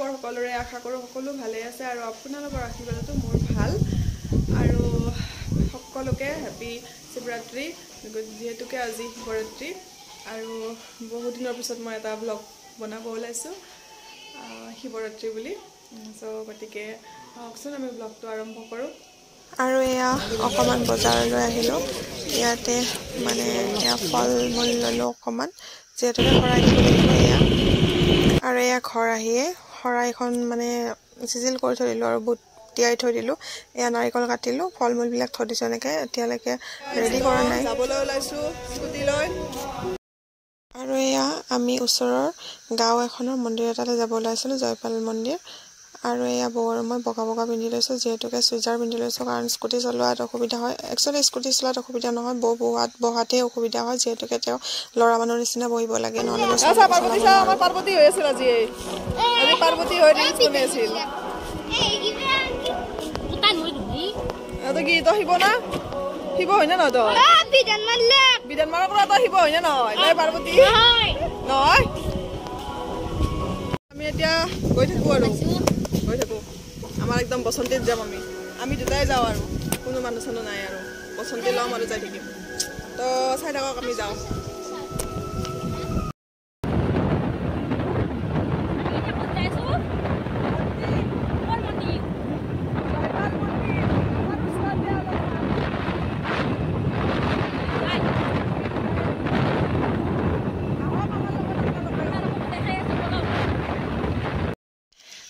খবৰ সকলোৰে আশা কৰোঁ সকলো ভালে আছে আৰু আপোনালোকৰ আশীৰ্বাদতো মোৰ ভাল আৰু সকলোকে হেপী শিৱৰাত্ৰি যেহেতুকে আজি শিৱৰাত্ৰি আৰু বহুত দিনৰ পিছত মই এটা ব্লগ বনাব ওলাইছোঁ শিৱৰাত্ৰি বুলি সো গতিকে আহকচোন আমি ব্লগটো আৰম্ভ কৰোঁ আৰু এয়া অকমান বজাৰলৈ আহিলোঁ ইয়াতে মানে এয়া ফল মূল ল'লোঁ অকমান যেহেতুকে শৰাই দিব লাগিব এয়া আৰু এয়া ঘৰ আহিয়ে শৰাইখন মানে চিজিল কৰি থৈ দিলোঁ আৰু বুট তিয়াই থৈ দিলোঁ এয়া নাৰিকল কাটিলোঁ ফল মূলবিলাক থৈ দিছোঁ এনেকৈ এতিয়ালৈকে ৰেডি কৰা নাই যাবলৈ ওলাইছোঁ স্কুটি লৈ আৰু এয়া আমি ওচৰৰ গাঁও এখনৰ মন্দিৰ এটালৈ যাব ওলাইছিলোঁ জয়পাল মন্দিৰ আৰু এয়া বৌ আৰু মই বগা বগা পিন্ধি লৈছোঁ যেহেতুকে চুইজাৰ পিন্ধি লৈছোঁ কাৰণ স্কুটি চলোৱাত অসুবিধা হয় একচুৱেলি স্কুটি চলোৱাত অসুবিধা নহয় বহাতেই অসুবিধা হয় যেহেতুকে তেওঁ ল'ৰা মানুহৰ নিচিনা বহিব লাগে নহ'লে আমাৰ পাৰ্বতী হৈ আছিল আজি পাৰ্বতী হৈ ৰিলছ বনাই আছিল কি তই শিৱ না শিৱ হয় নে নহয় তই বিধান মাৰাৰ পৰা তই শিৱ হয় নে নহয় তই পাৰ্বতী নহয় আমি এতিয়া গৈ থাকোঁ আৰু গৈ থাকোঁ আমাৰ একদম বসন্তীত যাম আমি দুটাই যাওঁ আৰু কোনো মানুহ চানুহ নাই আৰু বসন্তী ল'ম আৰু যাই থাকিম তো চাই থাকক আমি যাওঁ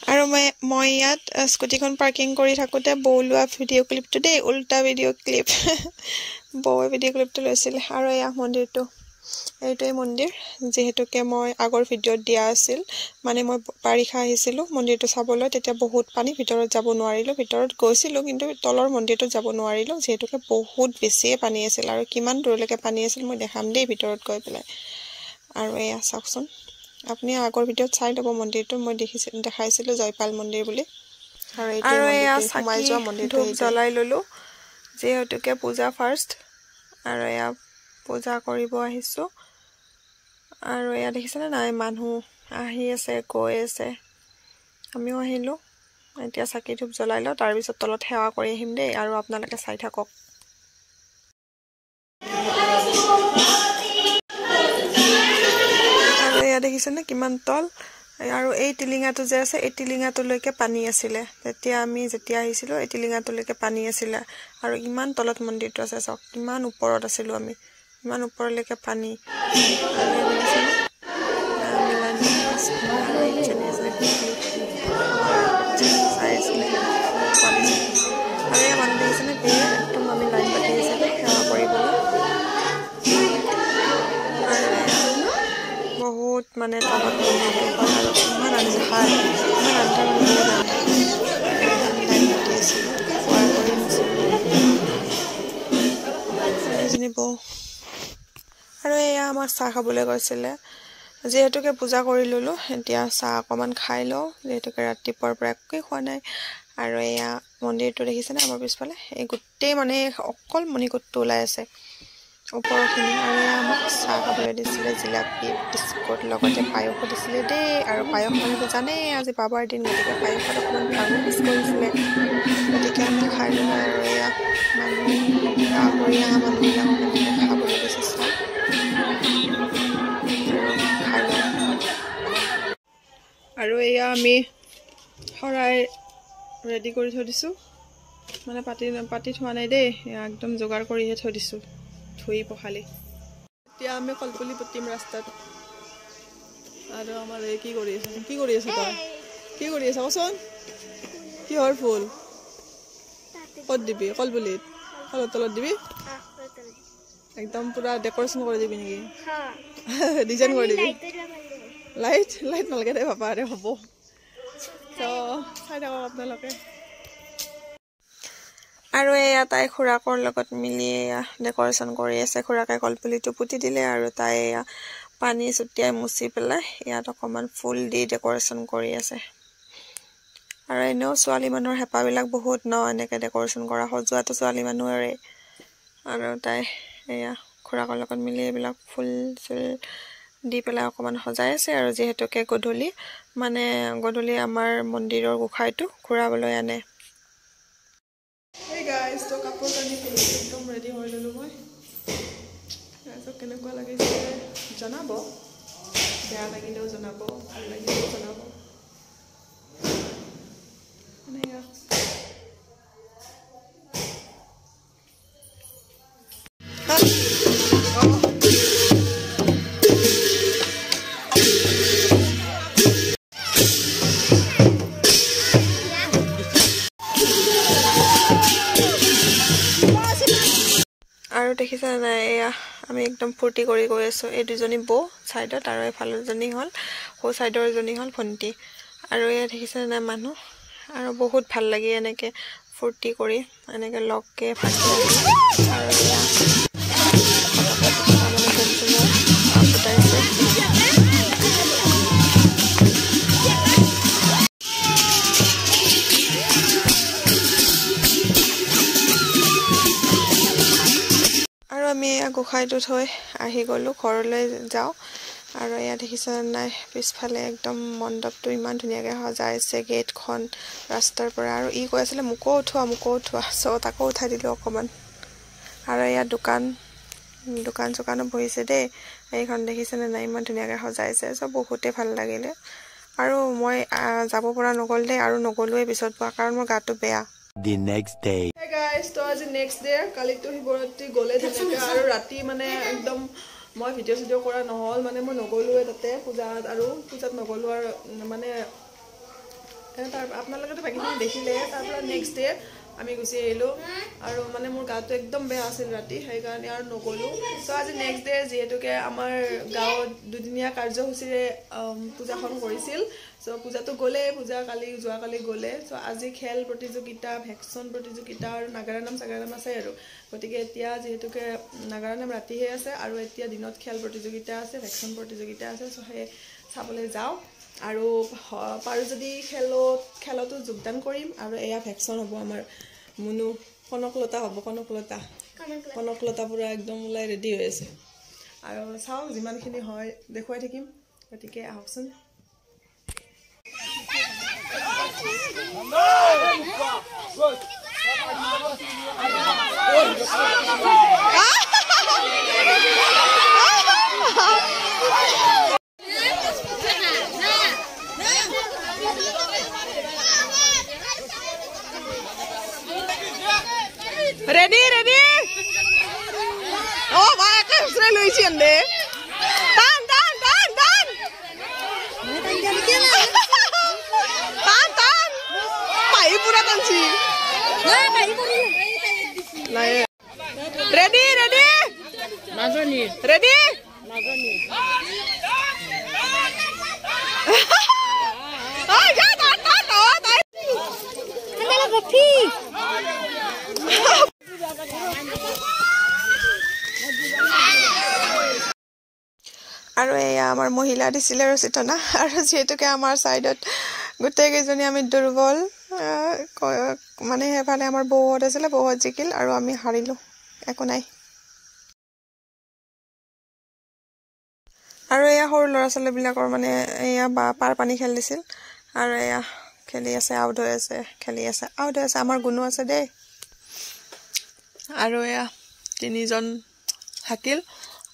আৰু মই ইয়াত স্কুটিখন পাৰ্কিং কৰি থাকোঁতে বৌ লোৱা ভিডিঅ' ক্লিপটো দেই উল্টা ভিডিঅ' ক্লিপ বৌৱে ভিডিঅ' ক্লিপটো লৈছিলে আৰু এয়া মন্দিৰটো এইটোৱে মন্দিৰ যিহেতুকে মই আগৰ ভিডিঅ'ত দিয়া আছিল মানে মই বাৰিষা আহিছিলোঁ মন্দিৰটো চাবলৈ তেতিয়া বহুত পানী ভিতৰত যাব নোৱাৰিলোঁ ভিতৰত গৈছিলোঁ কিন্তু তলৰ মন্দিৰটোত যাব নোৱাৰিলোঁ যিহেতুকে বহুত বেছিয়ে পানী আছিল আৰু কিমান দূৰলৈকে পানী আছিল মই দেখাম দেই ভিতৰত গৈ পেলাই আৰু এয়া চাওকচোন আপুনি আগৰ ভিডিঅ'ত চাই ল'ব মন্দিৰটো মই দেখাইছিলোঁ জয়পাল মন্দিৰ বুলি আৰু এয়া সোমাই যোৱা মন্দিৰটো জ্বলাই ল'লোঁ যিহেতুকে পূজা ফাৰ্ষ্ট আৰু এয়া পূজা কৰিব আহিছোঁ আৰু এয়া দেখিছেনে নাই মানুহ আহি আছে গৈ আছে আমিও আহিলোঁ এতিয়া চাকি ধূপ জ্বলাই লওঁ তাৰপিছত তলত সেৱা কৰি আহিম দেই আৰু আপোনালোকে চাই থাকক আৰু এয়া দেখিছেনে কিমান তল আৰু এই টিলিঙাটো যে আছে এই টিলিঙাটোলৈকে পানী আছিলে যেতিয়া আহিছিলোঁ এই টিলিঙাটোলৈকে পানী আছিলে আৰু ইমান তলত মন্দিৰটো আছে চাওক কিমান ওপৰত আছিলোঁ আমি ইমান ওপৰলৈকে পানী চাই আছিলে আৰু এয়া মানুহ দেখিছেনে একদম আমি লাইন পাতি আছিলোঁ সেৱা কৰিবলৈ বহুত মানে তলত মন্দিৰটো হয় আৰু ইমান আন্ধাৰ লাইন পাতি আছিলোঁ সেৱা কৰি নিছিলোঁ আৰু এয়া আমাক চাহ খাবলৈ গৈছিলে যিহেতুকে পূজা কৰি ল'লোঁ এতিয়া চাহ অকণমান খাই লওঁ যিহেতুকে ৰাতিপুৱাৰ পৰা একোৱেই খোৱা নাই আৰু এয়া মন্দিৰটো দেখিছেনে আমাৰ পিছফালে এই গোটেই মানে অকল মণিকোটটো ওলাই আছে ওপৰৰখিনি আৰু এয়া আমাক চাহ খাবলৈ দিছিলে জিলাপি বিস্কুট লগতে পায়সো দিছিলে দেই আৰু পায়স মানেতো জানেই আজি বাবাৰ দিন গতিকে পায়সত অকণমান পানী মিক্স কৰিছিলে গতিকে আমি খাই ল'লোঁ আৰু এয়া মানুহ সেৱা কৰি অহা মানুহবিলাকক এনেকৈ খাবলৈ দিছে চাহ খাই লওঁ আৰু এয়া আমি শৰাই ৰেডি কৰি থৈ দিছোঁ মানে পাতি থোৱা নাই দেই একদম যোগাৰ কৰিহে থৈ দিছোঁ ধুই পখালি এতিয়া আমি কলপুলি পুতিম ৰাস্তাত আৰু আমাৰ এই কি কৰি আছ তই কি কৰি আছ কচোন কিহৰ ফুল ক'ত দিবি কলপুলিত কলৰ তলত দিবি একদম পুৰা ডেক'ৰেশ্যন কৰি দিবি নেকি ডিজাইন কৰি দিবি লাইট নালাগে দে পাপা আৰে হ'ব তো চাই থাকক আপোনালোকে আৰু এয়া তাই খুৰাকৰ লগত মিলি এয়া ডেক'ৰেশ্যন কৰি আছে খুৰাকে কলপুলিটো পুতি দিলে আৰু তাই এয়া পানী ছটিয়াই মুচি পেলাই ইয়াত অকণমান ফুল দি ডেক'ৰেশ্যন কৰি আছে আৰু এনেও ছোৱালী মানুহৰ হেঁপাহবিলাক বহুত ন এনেকৈ ডেক'ৰেশ্যন কৰা সজোৱাটো ছোৱালী মানুহৰে আৰু তাই এয়া খুৰাকৰ লগত মিলি এইবিলাক ফুল চুল দি পেলাই অকণমান সজাই আছে আৰু যিহেতুকে গধূলি মানে গধূলি আমাৰ মন্দিৰৰ গোসাঁইটো ঘূৰাবলৈ আনে। Hey guys, তো কাপোৰ কানি পিন্ধি একদম ৰেডি হৈ ল'লোঁ মই। তাৰপিছত কেনেকুৱা লাগিছে জনাব, বেয়া লাগিলেও জনাব, ভাল লাগিলেও জনাব। আৰু দেখিছে নাই, এয়া আমি একদম ফূৰ্তি কৰি গৈ আছোঁ। এই দুজনী বৌ ছাইডত আৰু এফালে দুজনী হ'ল সৌ ছাইডৰ এজনী হ'ল ভণ্টি। আৰু এয়া দেখিছে নাই মানুহ, আৰু বহুত ভাল লাগে এনেকৈ ফূৰ্তি কৰি এনেকৈ লগকে ভাগি আহি। আৰু এয়া ফুটাইছে। আৰু আমি এয়া গোসাঁইটো থৈ আহি গ'লোঁ, ঘৰলৈ যাওঁ। আৰু এয়া দেখিছে নাই, পিছফালে একদম মণ্ডপটো ইমান ধুনীয়াকৈ সজাইছে, গেটখন ৰাস্তাৰ পৰা। আৰু ই কৈ আছিলে মোকো উঠোৱা চ' তাকো উঠাই দিলোঁ অকণমান। আৰু এয়া দোকান চোকানো বহিছে দেই। এইখন দেখিছেনে নাই, ইমান ধুনীয়াকৈ সজাইছে, চ' বহুতেই ভাল লাগিলে। আৰু মই যাব পৰা নগ'ল দেই, আৰু নগ'লোৱেই পিছত পোৱা, কাৰণ মোৰ গাটো বেয়া। The next day. Hey guys, তো আজি নেক্সট ডে, কালিতো শিৱৰাত্ৰি গ'লে তেনেকৈ। আৰু ৰাতি মানে একদম মই ভিডিঅ' কৰা নহ'ল, মানে মই নগ'লোৱে তাতে পূজাত, আৰু পূজাত নগ'লোঁ। আৰু মানে আপোনালোকেতো বাকীখিনি দেখিলে। তাৰপৰা নেক্সট ডে আমি গুচি আহিলোঁ। আৰু মানে মোৰ গাটো একদম বেয়া আছিল ৰাতি, সেইকাৰণে আৰু নগ'লোঁ। চ' আজি নেক্সট ডে যিহেতুকে আমাৰ গাঁৱত দুদিনীয়া কাৰ্যসূচীৰে পূজাখন কৰিছিল। চ' পূজাটো গ'লেই, যোৱাকালি গ'লে। চ' আজি খেল প্ৰতিযোগিতা, ভেকশ্যন প্ৰতিযোগিতা আৰু নাগাৰা নাম আছে আৰু। গতিকে এতিয়া যিহেতুকে নাগাৰা নাম ৰাতিহে আছে, আৰু এতিয়া দিনত খেল প্ৰতিযোগিতা আছে, ভেকশ্যন প্ৰতিযোগিতা আছে। চ' সেই চাবলৈ যাওঁ। আৰু পাৰোঁ যদি খেলতো যোগদান কৰিম। আৰু এয়া ভেকশ্যন হ'ব আমাৰ মুনু, কনকলতা হ'ব, কনকলতা পূৰা একদম ওলাই ৰেডি হৈ আছে। আৰু চাওঁ যিমানখিনি হয় দেখুৱাই থাকিম। গতিকে আহকচোন। Ready? Oh, vaya que se lo hicieron. Tan. Tan. Pai pura tansi. Ready? Mazoni. Ready? Mazoni. Oh, ya tan. Andale papi. আৰু এয়া আমাৰ মহিলা দিছিলে ৰচিতনা। আৰু যিহেতুকে আমাৰ ছাইডত গোটেইকেইজনী আমি দুৰ্বল, মানে সেইফালে আমাৰ বৌহঁত আছিলে, বৌহঁত জিকিল আৰু আমি হাৰিলোঁ, একো নাই। আৰু এয়া সৰু ল'ৰা ছোৱালীবিলাকৰ মানে এয়া পাৰ পানী খেল দিছিল। আৰু এয়া খেলি আছে, আউট হৈ আছে, আমাৰ গুণো আছে দেই। আৰু এয়া 3জন থাকিল।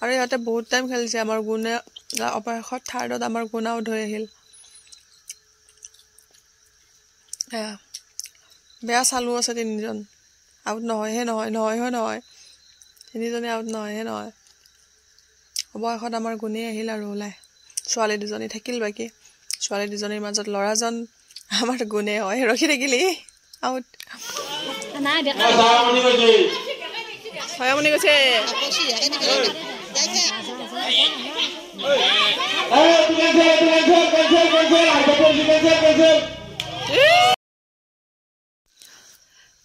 আৰু ইহঁতে বহুত টাইম খেলিছে। আমাৰ গুণে অৱশেষত থাৰ্ডত আমাৰ গুণ আউট হৈ আহিল। এয়া বেয়া চালু আছে, 3জন আউট নহয়। 3জনে আউট নহয়। অৱশেষত আমাৰ গুণেই আহিল আৰু ওলাই। ছোৱালী 2জনী থাকিল বাকী। ছোৱালী 2জনীৰ মাজত ল'ৰাজন আমাৰ গুণে হয়, ৰখি থাকিলি আউট। হয়ামনি গৈছে।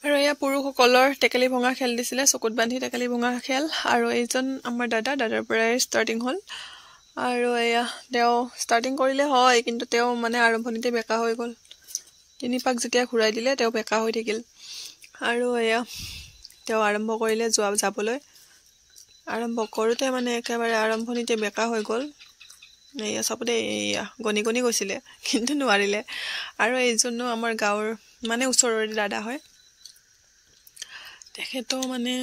আৰু এয়া পুৰুষসকলৰ টেকেলি ভঙা খেল দিছিলে, চকুত বান্ধি টেকেলি ভঙা খেল। আৰু এইজন আমাৰ দাদাৰ পৰাই ষ্টাৰ্টিং হ'ল। আৰু এয়া তেওঁ ষ্টাৰ্টিং কৰিলে হয়, কিন্তু তেওঁ মানে আৰম্ভণিতে বেকা হৈ গ'ল। 3 পাক যেতিয়া ঘূৰাই দিলে তেওঁ বেকা হৈ থাকিল। আৰু এয়া তেওঁ আৰম্ভ কৰিলে যাবলৈ। আৰম্ভ কৰোঁতে মানে একেবাৰে আৰম্ভণিতে বেকা হৈ গ'ল। এয়া চাব দেই, এয়া গণি গণি গৈছিলে কিন্তু নোৱাৰিলে। আৰু এইজনো আমাৰ গাঁৱৰ মানে ওচৰৰে দাদা হয়, তেখেতো মানে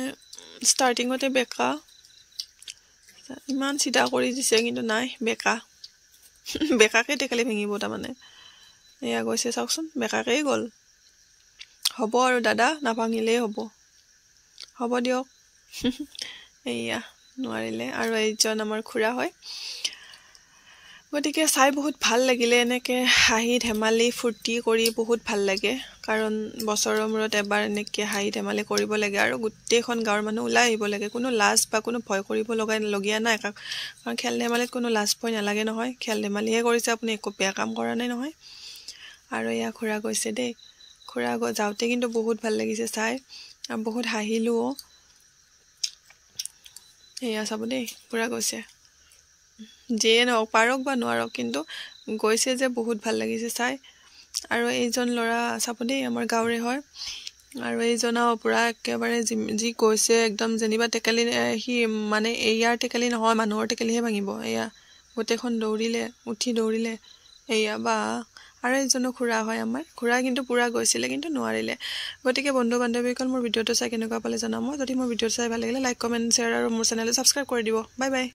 ষ্টাৰ্টিঙতে বেকা, ইমান চিধা কৰি দিছে কিন্তু নাই, বেকাকে টেকেলি ভাঙিব তাৰমানে। এয়া গৈছে চাওকচোন, বেকাকেই গ'ল। হ'ব আৰু দাদা, নাভাঙিলেই হ'ব দিয়ক। এয়া নোৱাৰিলে। আৰু এইজন আমাৰ খুৰা হয়। গতিকে চাই বহুত ভাল লাগিলে, এনেকৈ হাঁহি ধেমালি ফূৰ্তি কৰি বহুত ভাল লাগে। কাৰণ বছৰৰ মূৰত এবাৰ এনেকৈ হাঁহি ধেমালি কৰিব লাগে আৰু গোটেইখন গাঁৱৰ মানুহ ওলাই আহিব লাগে। কোনো লাজ বা কোনো ভয় কৰিব লগীয়া নাই, কাৰণ খেল ধেমালিত কোনো লাজ ভয় নালাগে নহয়। খেল ধেমালিহে কৰিছে, আপুনি একো বেয়া কাম কৰা নাই নহয়। আৰু এয়া খুৰা গৈছে দেই, খুৰা যাওঁতে কিন্তু বহুত ভাল লাগিছে চাই, আৰু বহুত হাঁহিলোও। এয়া চাব দেই, খুৰা গৈছে, যিয়ে নহওক পাৰক বা নোৱাৰক, কিন্তু গৈছে যে বহুত ভাল লাগিছে চাই। আৰু এইজন ল'ৰা চাব দেই, আমাৰ গাঁৱৰে হয়। আৰু এইজনাও পূৰা একেবাৰে যি গৈছে একদম, যেনিবা টেকেলি সি মানে ইয়াৰ টেকেলি নহয়, মানুহৰ টেকেলিহে ভাঙিব। এয়া গোটেইখন উঠি দৌৰিলে। এয়া বা, আৰু এইজনো খুৰা হয় আমাৰ, খুৰা কিন্তু পূৰা গৈছিলে কিন্তু নোৱাৰিলে। গতিকে বন্ধু বান্ধৱীসকল, মোৰ ভিডিঅ'টো চাই কেনেকুৱা পালে জনাব। যদি মোৰ ভিডিঅ'টো চাই ভাল লাগিলে লাইক কমেণ্ট শ্বেয়াৰ আৰু মোৰ চেনেলটো ছাবস্ক্ৰাইব কৰি দিব। Bye bye.